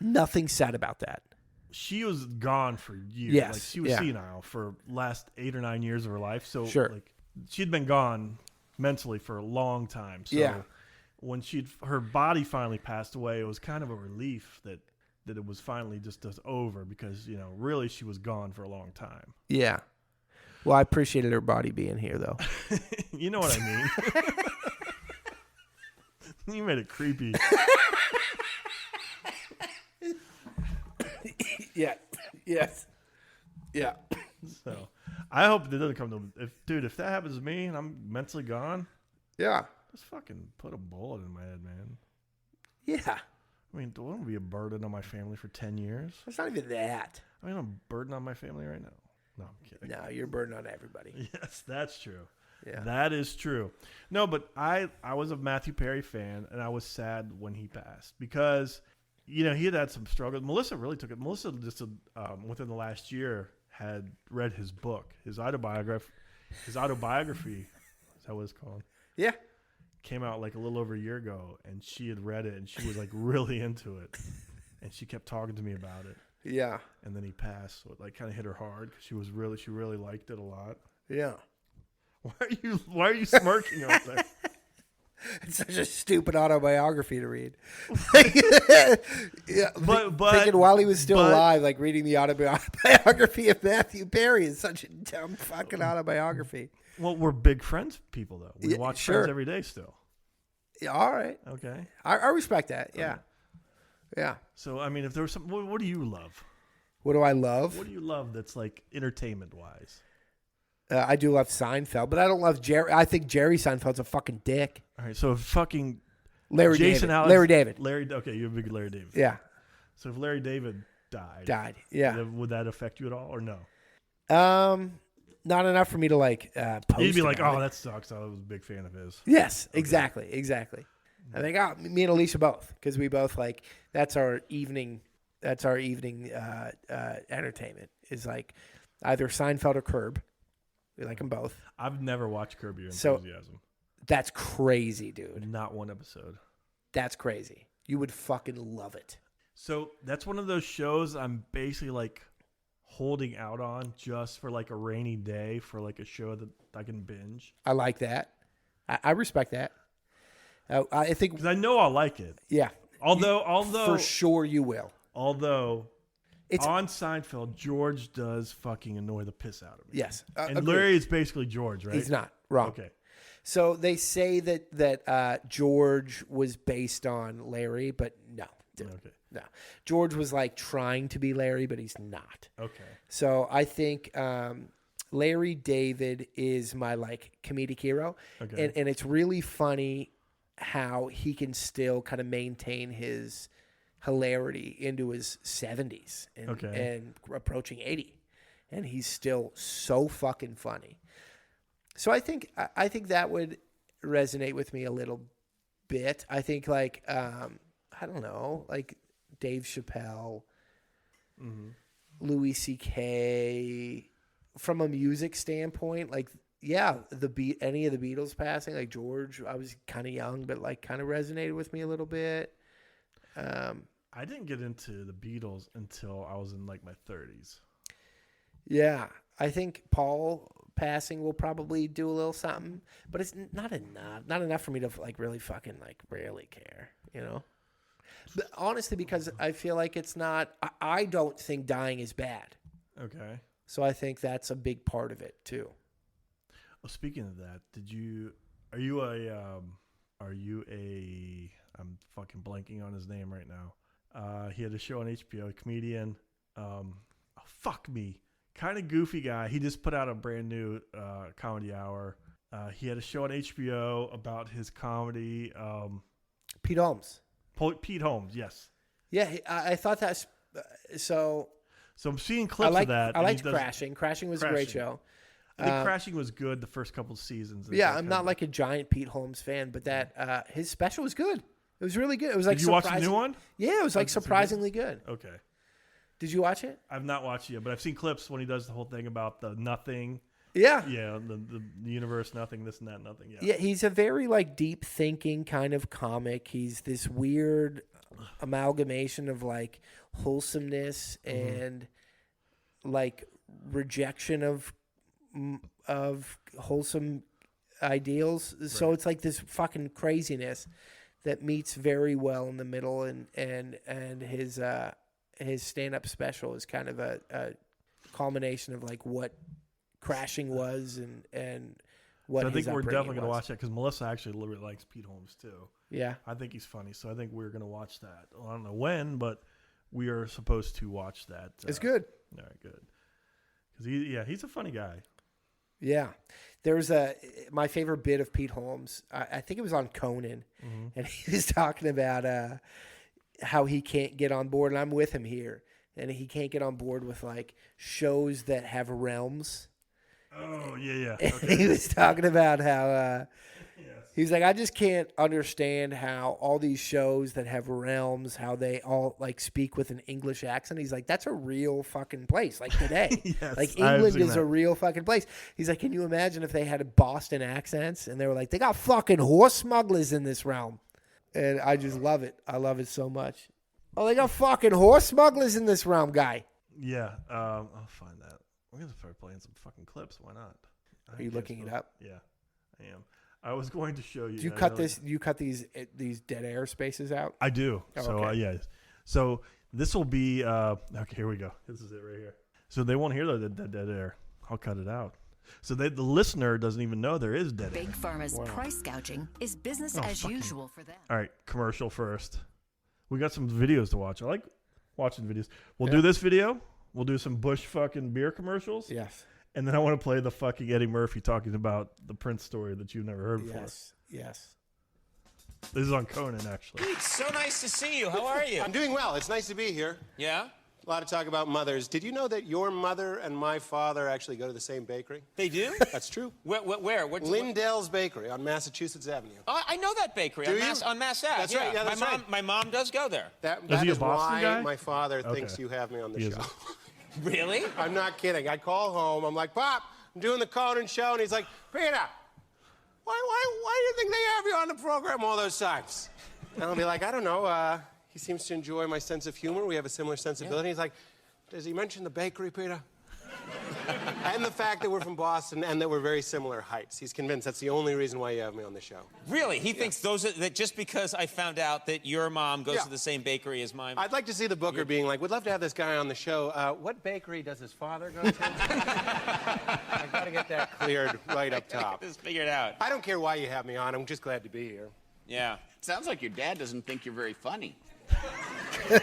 nothing said about that. she was gone for years. Yes, Like she was senile for last 8 or 9 years of her life. So like she'd been gone mentally for a long time. So when her body finally passed away, it was kind of a relief that it was finally just over because, really she was gone for a long time. Yeah. Well, I appreciated her body being here though. You know what I mean? You made it creepy. Yeah. Yes. Yeah. So I hope it doesn't come to if that happens to me and I'm mentally gone, Yeah. just fucking put a bullet in my head, man. Yeah. I mean, do I want to be a burden on my family for 10 years? It's not even that. I mean, I'm a burden on my family right now. No, I'm kidding. No, you're a burden on everybody. Yes, that's true. Yeah. That is true. No, but I was a Matthew Perry fan, and I was sad when he passed because, he had some struggles. Melissa really took it. Melissa just within the last year had read his book, his autobiography. Is that what it's called? Yeah. Came out like a little over a year ago, and she had read it, and she was like really into it, and she kept talking to me about it. Yeah. And then he passed, so it like kind of hit her hard because she really liked it a lot. Yeah. Why are you smirking out there? It's such a stupid autobiography to read. Yeah, But thinking while he was still alive, like reading the autobiography of Matthew Perry is such a dumb fucking autobiography. Well, we're big Friends people, though. We Yeah, watch sure. Friends every day still. Yeah, all right. Okay. I respect that. Yeah. Yeah. So, I mean, if there was some, what do you love? What do I love? What do you love that's like entertainment-wise? I do love Seinfeld, but I don't love Jerry. I think Jerry Seinfeld's a fucking dick. All right, so if fucking Larry Jason David. Larry, okay, you're a big Larry David fan. Yeah. So if Larry David died. Yeah. Would that affect you at all or no? Not enough for me to like post. You'd be like, about oh, it. that sucks. I was a big fan of his. Yes, exactly. I think me and Alicia both, because we both like that's our evening entertainment is like either Seinfeld or Curb. We like them both. I've never watched Curb Your So- Enthusiasm. That's crazy, dude. Not one episode. That's crazy. You would fucking love it. So that's one of those shows I'm basically like holding out on just for like a rainy day for like a show that I can binge. I like that. I respect that. I think, Because I know I'll like it. yeah. Although For sure you will. It's on Seinfeld, George does fucking annoy the piss out of me. Yes. And agreed. Larry is basically George, right? He's not. Wrong. Okay. So they say that George was based on Larry, but no. Dude, Okay. no. George was like trying to be Larry, but he's not. Okay. So I think Larry David is my like comedic hero. Okay. And it's really funny how he can still kind of maintain his hilarity into his 70s and approaching 80. And he's still so fucking funny. So I think that would resonate with me a little bit. I think like I don't know, like Dave Chappelle, Louis C.K. From a music standpoint, like yeah, any of the Beatles passing, like George, I was kind of young, but like kind of resonated with me a little bit. I didn't get into the Beatles until I was in like my 30s. Yeah, I think Paul passing will probably do a little something, but it's not enough for me to like really fucking like really care, you know. But honestly, because I feel like it's not. I don't think dying is bad. Okay. So I think that's a big part of it too. Well, speaking of that, are you a I'm fucking blanking on his name right now. He had a show on HBO, a comedian. Fuck me. Kind of goofy guy. He just put out a brand new comedy hour. He had a show on HBO about his comedy. Pete Holmes. Pete Holmes, yes. Yeah, I thought that's so. So I'm seeing clips of that. I liked Crashing. Crashing was a great show. I think Crashing was good the first couple of seasons. Yeah, I'm not like a giant Pete Holmes fan, but that his special was good. It was really good. It was like Did you watch the new one? Yeah, it was like surprisingly good. Okay. Did you watch it? I've not watched it yet, but I've seen clips when he does the whole thing about the nothing. Yeah. Yeah, the universe, nothing, this and that, nothing. Yeah. Yeah, he's a very like deep thinking kind of comic. He's this weird amalgamation of like wholesomeness and like rejection of wholesome ideals. So it's like this fucking craziness that meets very well in the middle, and his stand-up special is kind of a culmination of like what Crashing was and what So I his think we're upbringing definitely going to was. watch that because Melissa actually really likes Pete Holmes too. Yeah. I think he's funny, so I think we're going to watch that. Well, I don't know when, but we are supposed to watch that. It's good. All right, good. Because he's a funny guy. Yeah. There's my favorite bit of Pete Holmes. I think it was on Conan, and he was talking about how he can't get on board, and I'm with him here. and he can't get on board with like shows that have realms. Oh yeah. He Okay. was talking about how he's like, I just can't understand how all these shows that have realms, how they all like speak with an English accent. He's like, that's a real fucking place. Like today, Yes, like I've England seen is that. a real fucking place. He's like, can you imagine if they had Boston accents and they were like, they got fucking horse smugglers in this realm, and I just love it. I love it so much. Oh, they got fucking horse smugglers in this realm, guy. Yeah. I'll find that. We're gonna start playing some fucking clips. Why not? Are you looking it up? Yeah, I am. I was going to show you. Do you I cut really- this? Do you cut these dead air spaces out? I do. Oh, So okay. yeah. So this will be okay. Here we go. This is it right here. So they won't hear the dead air. I'll cut it out. So the listener doesn't even know there is dead air. Big Pharma's price gouging is business as usual for them. All right, commercial first. We got some videos to watch. I like watching videos. We'll do this video. We'll do some Bush fucking beer commercials. Yes. And then I want to play the fucking Eddie Murphy talking about the Prince story that you've never heard before. Yes. This is on Conan, actually. It's so nice to see you. How are you? I'm doing well. It's nice to be here. Yeah? A lot of talk about mothers. Did you know that your mother and my father actually go to the same bakery? They do? That's true. Where? Lindell's Bakery on Massachusetts Avenue. Oh, I know that bakery Do on you? Mass Ave. That's right. Yeah, that's my mom, right. My mom does go there. That Is he a is Boston why guy? my father Okay. thinks you have me on the He is show. Really? I'm not kidding. I call home. I'm like, Pop, I'm doing the Conan show. And he's like, Peter, why do you think they have you on the program all those times? And I'll be like, I don't know. He seems to enjoy my sense of humor. We have a similar sensibility. He's like, does he mention the bakery, Peter? And the fact that we're from Boston and that we're very similar heights. He's convinced that's the only reason why you have me on the show. Really? He thinks that just because I found out that your mom goes Yeah. to the same bakery as mine. I'd like to see the booker being like, we'd love to have this guy on the show. What bakery does his father go to? I got to get that cleared right up top. This figured out. I don't care why you have me on. I'm just glad to be here. Yeah. Sounds like your dad doesn't think you're very funny. Oh,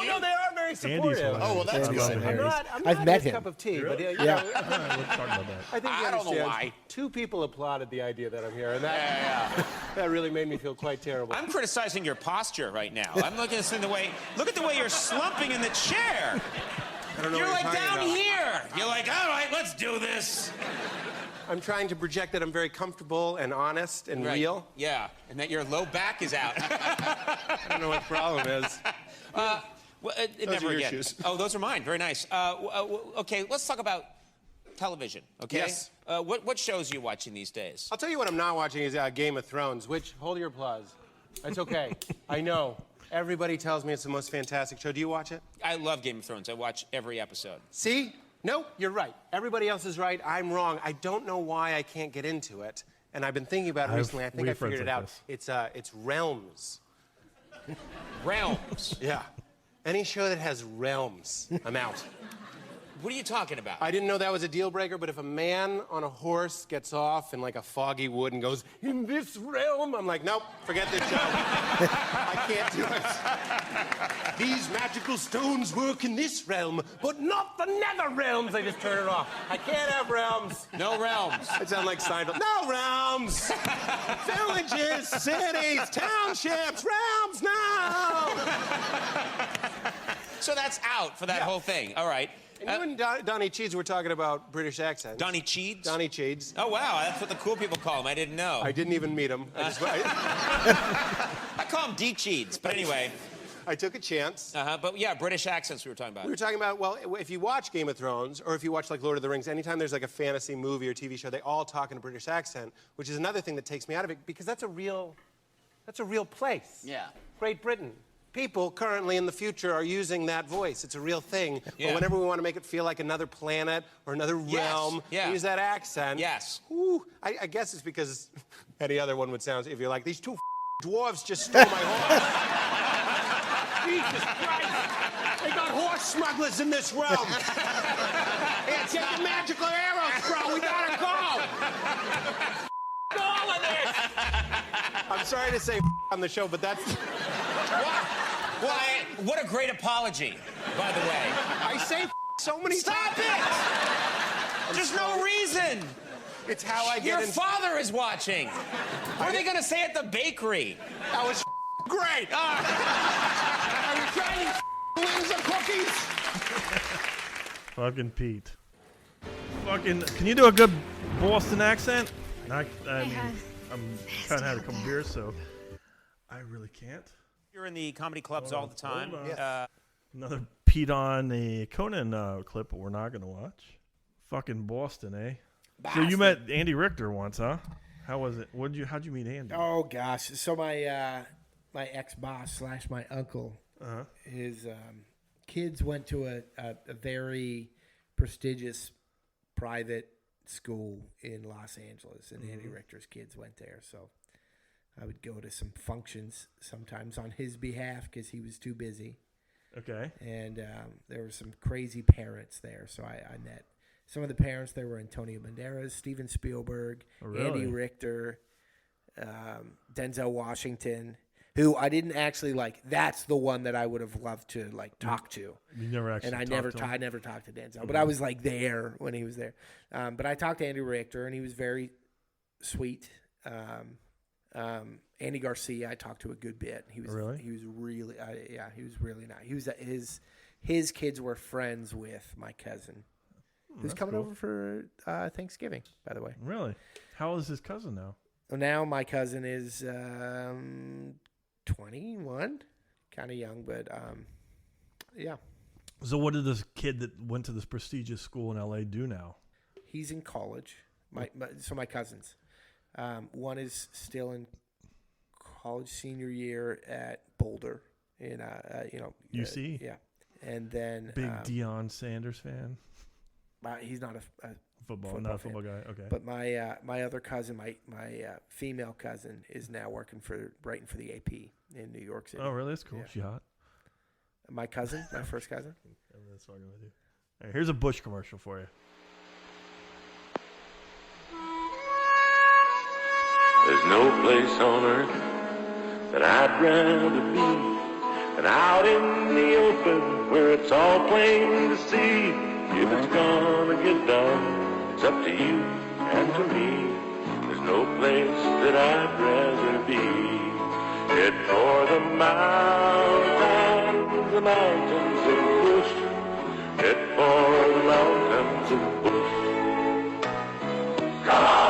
no, they are very Andy's supportive. hilarious. Oh, well, that's Andy's good. hilarious. I'm I've not met his him. cup of tea, but Really? yeah. Let's talk about that. I think he I don't know understands. why. 2 people applauded the idea that I'm here, and that that really made me feel quite terrible. I'm criticizing your posture right now. I'm looking at this in the way. Look at the way you're slumping in the chair. I don't know You're what like talking down about. here. You're like, all right, let's do this. I'm trying to project that I'm very comfortable and honest and Right. real. Yeah, and that your low back is out. I don't know what the problem is. Well, never are your again. shoes. Oh, those are mine. Very nice. Okay, let's talk about television. Okay. Yes. What shows are you watching these days? I'll tell you what I'm not watching is Game of Thrones, which, hold your applause. It's okay. I know. Everybody tells me it's the most fantastic show. Do you watch it? I love Game of Thrones. I watch every episode. See? No, you're right. Everybody else is right. I'm wrong. I don't know why I can't get into it. And I've been thinking about it recently. I think we I have friends figured it like out. this. It's realms. Realms. Yeah. Any show that has realms, I'm out. What are you talking about? I didn't know that was a deal breaker, but if a man on a horse gets off in like a foggy wood and goes, in this realm, I'm like, nope, forget this show. I can't do it. These magical stones work in this realm, but not the nether realms. I just turn it off. I can't have realms. No realms. I sound like Seinfeld. No realms. Villages, cities, townships, realms, no. So that's out for that whole thing. All right. And you and Donnie Cheeds were talking about British accents. Donnie Cheeds? Donnie Cheeds. Oh, wow. That's what the cool people call him. I didn't know. I didn't even meet him. I call him D Cheeds. But anyway. I took a chance. But yeah, British accents we were talking about. We were talking about, well, if you watch Game of Thrones or if you watch like Lord of the Rings, anytime there's like a fantasy movie or TV show, they all talk in a British accent, which is another thing that takes me out of it because that's a real place. Yeah. Great Britain. People currently in the future are using that voice. It's a real thing. Yeah. But whenever we want to make it feel like another planet or another realm, yeah. we use that accent. Yes. Ooh, I guess it's because any other one would sound, if you're like, these 2 dwarves just stole my horse. Jesus Christ! They got horse smugglers in this realm. Here, take the magical arrows, bro. We gotta go. All of this. I'm sorry to say on the show, but that's. Why, what a great apology, by the way. I say so many Stop times. it! There's no reason. It's how I Your get in. father is watching. What are they going to say at the bakery? That was great. Are you trying wings and cookies? Fucking Pete. Fucking, can you do a good Boston accent? I mean, I'm kind of had a couple beers, so I really can't. You're in the comedy clubs all the time. Another Pete on the Conan clip, but we're not going to watch. Fucking Boston, eh? So you met Andy Richter once, huh? How was it? How'd you meet Andy? Oh gosh! So my my ex-boss / my uncle, his kids went to a very prestigious private school in Los Angeles, and Andy Richter's kids went there. So I would go to some functions sometimes on his behalf because he was too busy. Okay. And there were some crazy parents there, so I met some of the parents. There were Antonio Banderas, Steven Spielberg, Andy Richter, Denzel Washington, who I didn't actually like. That's the one that I would have loved to like talk to. You never actually. And I never talked to Denzel, but I was like there when he was there. But I talked to Andy Richter, and he was very sweet. Andy Garcia, I talked to a good bit. He was really. He was really nice. He was his kids were friends with my cousin, who's coming over for Thanksgiving, by the way. Really? How old is his cousin now? Well, now my cousin is 21, kind of young, but yeah. So what did this kid that went to this prestigious school in L.A. do now? He's in college. My cousins. One is still in college, senior year at Boulder in UC. Yeah, and then big Deion Sanders fan. He's not a football guy. Okay, but my other cousin, my female cousin, is now writing for the AP in New York City. Oh, really? That's cool. Yeah. She hot. My cousin, my first cousin. That's fucking with you. All right, here's a Bush commercial for you. There's no place on earth that I'd rather be than out in the open where it's all plain to see. If it's gonna get done, it's up to you and to me. There's no place that I'd rather be. Head for the mountains of bush. Head for the mountains of bush. Come on.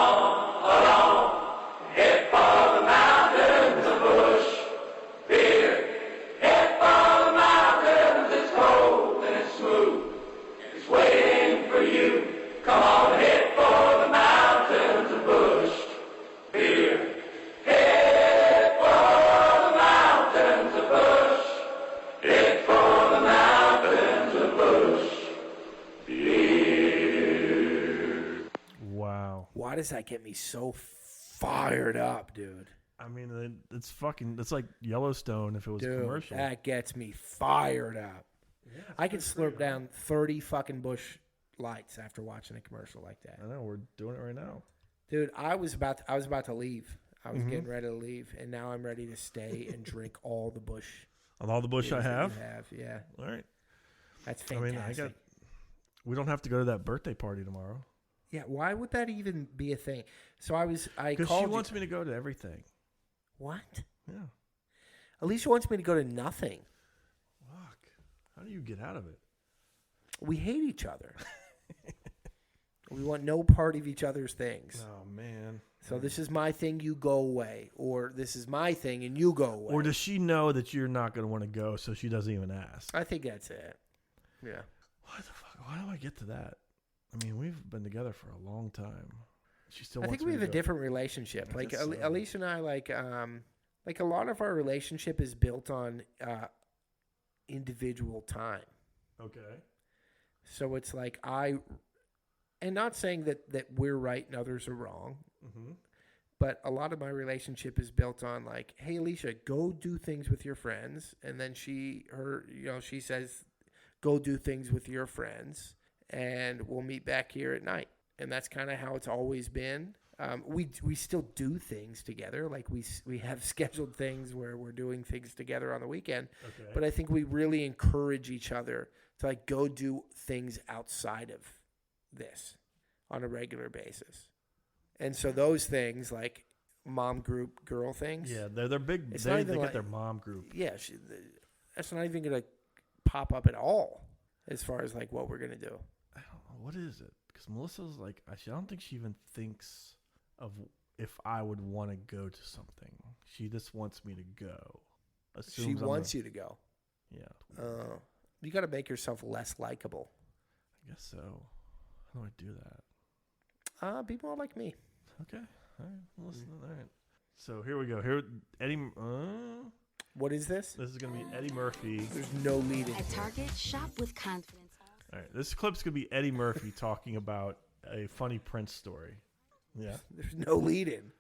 Why does that get me so fired up, dude? I mean, it's like Yellowstone if it was a commercial. That gets me fired up. Yeah, I could slurp down 30 fucking Bush Lights after watching a commercial like that. I know, we're doing it right now. Dude, I was about to leave. I was getting ready to leave, and now I'm ready to stay and drink all the Bush. All the Bush I have? Yeah. All right. That's fantastic. I mean, we don't have to go to that birthday party tomorrow. Yeah, why would that even be a thing? So I called. Because she wants me to go to everything. What? Yeah. Alicia wants me to go to nothing. Fuck. How do you get out of it? We hate each other. We want no part of each other's things. Oh, man. So this is my thing, you go away. Or this is my thing and you go away. Or does she know that you're not going to want to go, so she doesn't even ask? I think that's it. Yeah. What the fuck? Why do I get to that? I mean, we've been together for a long time. She still. I think we have a different relationship. Like Alicia and I, like a lot of our relationship is built on individual time. Okay. So it's like and not saying that we're right and others are wrong, but a lot of my relationship is built on like, hey, Alicia, go do things with your friends, and then she says, go do things with your friends. And we'll meet back here at night. And that's kind of how it's always been. We still do things together. Like we have scheduled things where we're doing things together on the weekend. Okay. But I think we really encourage each other to like go do things outside of this on a regular basis. And so those things like mom group girl things. Yeah, they're big. They get their mom group. Yeah, that's not even going to pop up at all. as far as like what we're gonna do. I don't know. What is it? Because Melissa's like, I don't think she even thinks of if I would want to go to something. She just wants me to go. She wants you to go. Yeah. You got to make yourself less likable. I guess so. How do I do that? People are like me. Okay. All right. Listen. All right. So here we go. Here, Eddie. What is this? This is gonna be Eddie Murphy. There's no leading. At Target, shop with confidence. All right. This clip's gonna be Eddie Murphy talking about a funny Prince story. Yeah. There's no lead-in.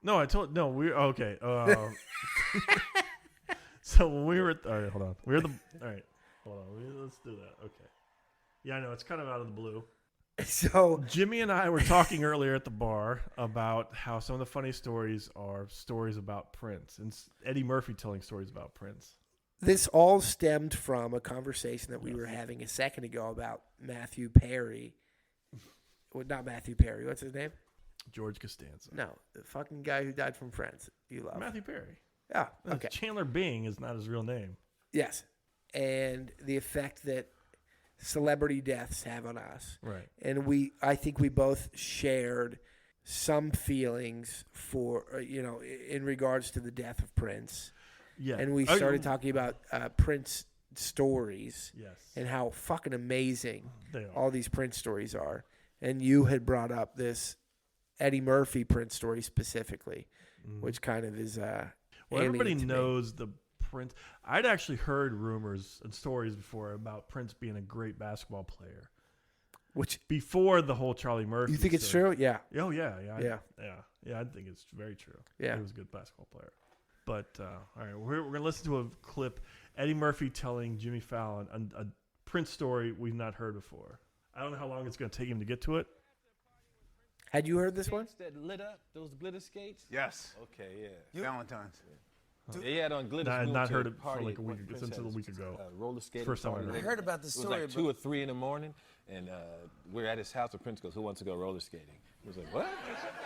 No, I told. No, we okay. So when we were, all right, hold on. All right, hold on. Let's do that. Okay. Yeah, I know it's kind of out of the blue. So Jimmy and I were talking earlier at the bar about how some of the funny stories are stories about Prince, and Eddie Murphy telling stories about Prince. This all stemmed from a conversation that we were having a second ago about Matthew Perry. Well, not Matthew Perry. What's his name? George Costanza. No, the fucking guy who died from Friends. You love Matthew Perry. Yeah. Okay. Chandler Bing is not his real name. Yes, and the effect that celebrity deaths have on us. Right. And I think we both shared some feelings for in regards to the death of Prince. Yeah. And we started talking about Prince stories. Yes. And how fucking amazing They are. all these Prince stories are. And you had brought up this Eddie Murphy Prince story specifically, which kind of is well, everybody knows the Prince. I'd actually heard rumors and stories before about Prince being a great basketball player. Which before the whole Charlie Murphy. You think it's true? Yeah. Oh yeah, Yeah. I think it's very true. Yeah. He was a good basketball player. But all right, we're gonna listen to a clip. Eddie Murphy telling Jimmy Fallon a Prince story we've not heard before. I don't know how long it's gonna take him to get to it. Had you heard this one? That lit up, those glitter skates? Yes. Okay, yeah. Valentine's. Yeah, he had on glitter. I had skates not to heard a it for party like a at week one ago. Prince Since had a week ago. Roller skating First time I party. heard I it. heard about the story. It was like 2 or 3 in the morning, and we're at his house. And Prince goes, "Who wants to go roller skating?" He was like, "What?"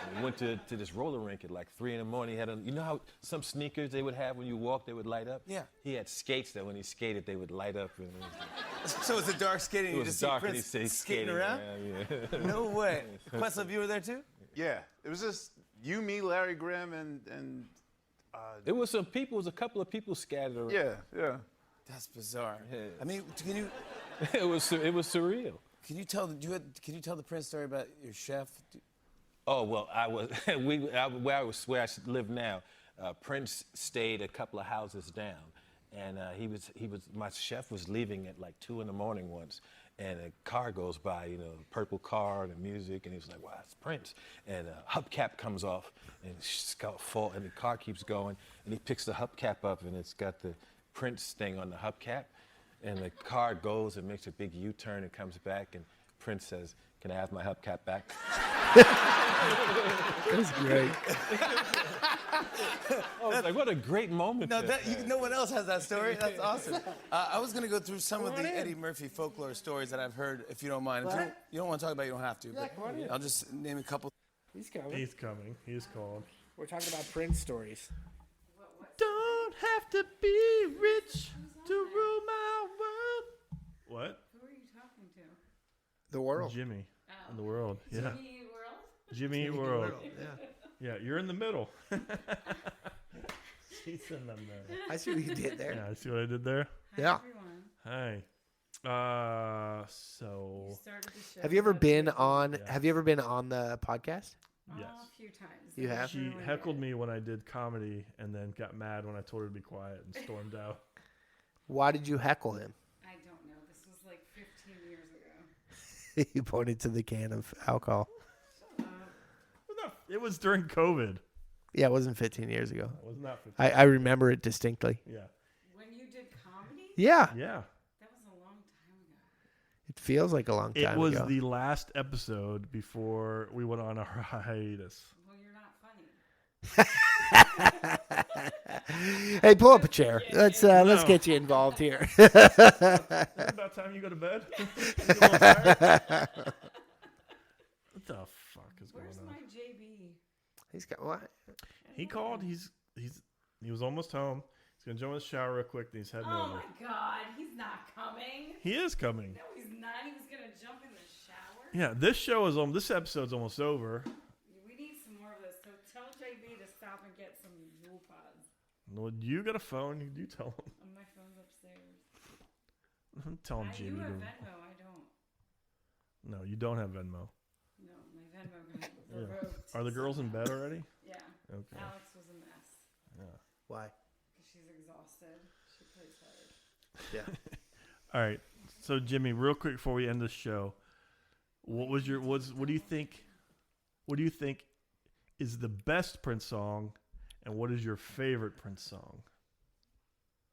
And we went to this roller rink at like 3 in the morning. He had you know how some sneakers they would have when you walk, they would light up? Yeah. He had skates that when he skated, they would light up. And So it's a dark skating. it You was just dark see and he Prince said skating around. yeah. No way. Questlove, you were there too? Yeah, it was just you, me, Larry Graham, and It was some people. It was a couple of people scattered around. yeah. That's bizarre. Yeah. I mean, can you? it was surreal. Can you tell the Prince story about your chef? Oh well, I was where I live now. Prince stayed a couple of houses down, and my chef was leaving at like 2 in the morning once, and a car goes by, purple car and the music, and he was like, "Wow, it's Prince!" And a hubcap comes off, and it's got full, and the car keeps going, and he picks the hubcap up, and it's got the Prince thing on the hubcap, and the car goes and makes a big U-turn and comes back, and Prince says, "Can I have my hubcap back?" That's great. I was like, what a great moment. No, no one else has that story. That's awesome. I was going to go through some of the Eddie Murphy folklore stories that I've heard, if you don't mind. If you don't want to talk about it, you don't have to. But I'll just name a couple. He's coming. He's coming. He's called. We're talking about Prince stories. Don't have to be rich to rule my world. What? Who are you talking to? The world. Jimmy. In the world. Yeah. Jimmy World? Jimmy Eat World. Yeah. Yeah, you're in the middle. She's in the middle. I see what you did there. Yeah, I see what I did there. Hi, Yeah. everyone. Hi. So. You started the show Have you ever about been Jimmy. on? Yeah. have you ever been on the podcast? Yes. A few times. You have? She heckled me when I did comedy and then got mad when I told her to be quiet and stormed out. Why did you heckle him? I don't know. This was like 15 years ago. He pointed to the can of alcohol. It was during COVID. Yeah, it wasn't 15 years ago. It was not 15. I remember it distinctly. Yeah. When you did comedy? Yeah. Yeah. That was a long time ago. It feels like a long time It was ago. the last episode before we went on our hiatus. Well, you're not funny. Hey, pull up a chair. Let's get you involved here. Is it about time you go to bed? You a little tired? What the fuck is Where's going on? my JB? He's got what? He called. He was almost home. He's gonna jump in the shower real quick. Then he's heading Oh over. my God, he's not coming. He is coming. No, he's not. He was gonna jump in the shower. Yeah, this episode's almost over. We need some more of this. So tell JB to stop and get some Jewel pods. Well, you got a phone. You tell him. My phone's upstairs. Tell him Jimmy. You have Venmo. I don't. No, you don't have Venmo. No, my Venmo got Yeah. revoked. Are the girls in bed already? Yeah. Okay. Alex was a mess. Yeah. Why? Because she's exhausted. She plays hard. Yeah. All right. So Jimmy, real quick before we end the show, what do you think? What do you think is the best Prince song, and what is your favorite Prince song?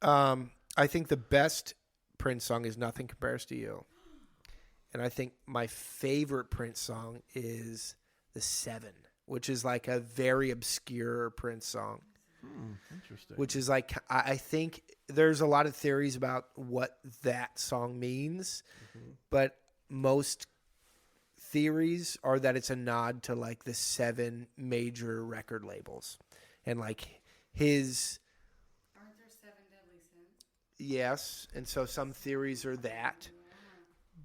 I think the best Prince song is "Nothing Compares to You," and I think my favorite Prince song is "The Seven," which is like a very obscure Prince song. Interesting. Which is like, I think there's a lot of theories about what that song means, but most theories are that it's a nod to like the 7 major record labels, and like his. Aren't there 7 deadly sins? Yes, and so some theories are that,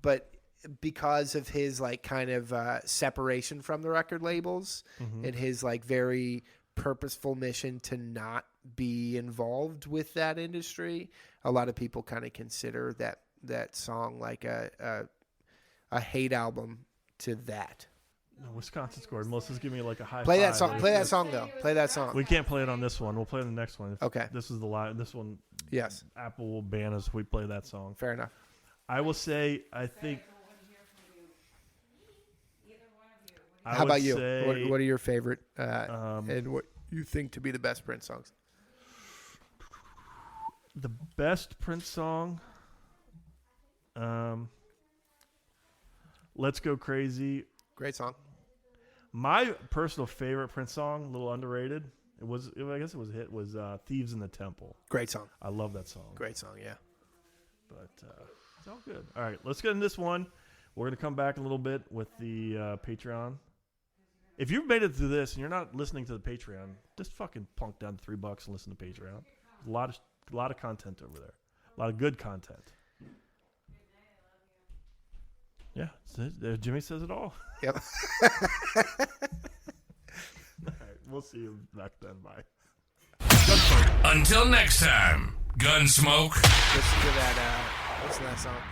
but because of his like kind of separation from the record labels and his like very purposeful mission to not be involved with that industry, a lot of people kind of consider that song like a hate album to that. No, Wisconsin scored. Melissa's giving me like a high Play five. that song. Play that song though. Play that song. We can't play it on this one. We'll play the next one. Okay. This is the live. This one. Yes. Apple will ban us if we play that song. Fair enough. I will say. I think. How about you? What are your favorite and what you think to be the best Prince songs? The best Prince song. Let's Go Crazy. Great song. My personal favorite Prince song, a little underrated. I guess it was a hit. Was "Thieves in the Temple." Great song. I love that song. Great song. Yeah. But it's all good. All right, let's get in this one. We're gonna come back in a little bit with the Patreon. If you've made it through this and you're not listening to the Patreon, just fucking plunk down $3 and listen to Patreon. A lot of content over there. A lot of good content. Yeah, Jimmy says it all. Yep. All right, we'll see you back then. Bye. Until next time, Gunsmoke. Listen to that song.